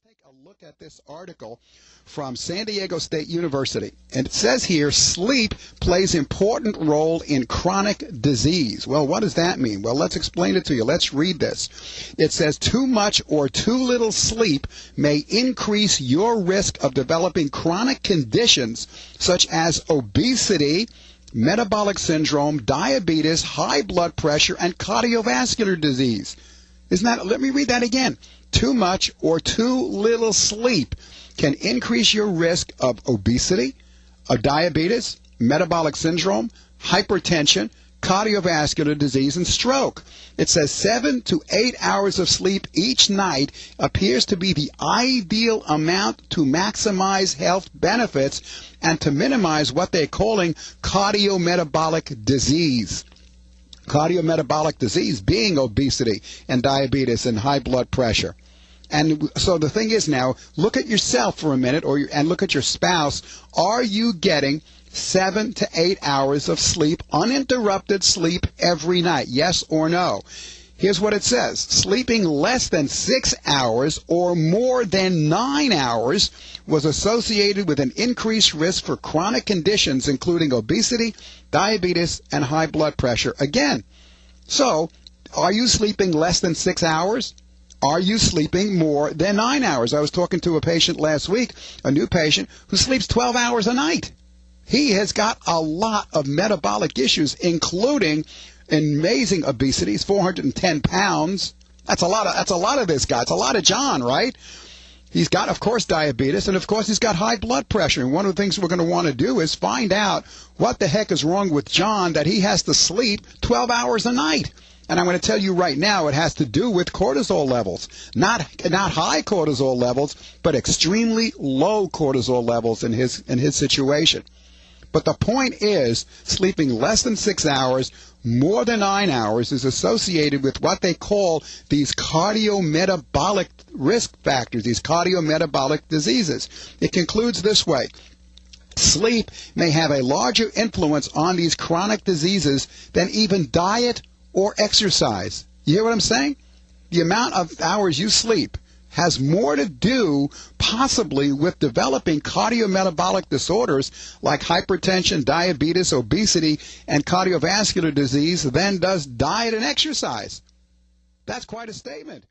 Take a look at this article from San Diego State University. And it says here, sleep plays important role in chronic disease. Well, what does that mean? Well, let's explain it to you. Let's read this. It says too much or too little sleep may increase your risk of developing chronic conditions such as obesity, metabolic syndrome, diabetes, high blood pressure, and cardiovascular disease. Let me read that again. Too much or too little sleep can increase your risk of obesity, diabetes, metabolic syndrome, hypertension, cardiovascular disease, and stroke. It says 7 to 8 hours of sleep each night appears to be the ideal amount to maximize health benefits and to minimize what they're calling cardiometabolic disease. Cardiometabolic disease being obesity and diabetes and high blood pressure. And so the thing is now, look at yourself for a minute and look at your spouse. Are you getting 7 to 8 hours of sleep, uninterrupted sleep every night? Yes or no? Here's what it says. Sleeping less than 6 hours or more than 9 hours was associated with an increased risk for chronic conditions, including obesity, diabetes, and high blood pressure. Again, so are you sleeping less than 6 hours? Are you sleeping more than 9 hours? I was talking to a patient last week, a new patient, who sleeps 12 hours a night. He has got a lot of metabolic issues, including amazing obesity. He's 410 pounds. That's a lot of this guy. It's a lot of John, right? He's got, of course, diabetes, and of course, he's got high blood pressure. And one of the things we're going to want to do is find out what the heck is wrong with John that he has to sleep 12 hours a night. And I'm going to tell you right now, it has to do with cortisol levels. Not high cortisol levels, but extremely low cortisol levels in his situation. But the point is, sleeping less than 6 hours, more than 9 hours, is associated with what they call these cardiometabolic risk factors, these cardiometabolic diseases. It concludes this way. Sleep may have a larger influence on these chronic diseases than even diet or exercise. You hear what I'm saying? The amount of hours you sleep has more to do possibly with developing cardiometabolic disorders like hypertension, diabetes, obesity, and cardiovascular disease than does diet and exercise. That's quite a statement.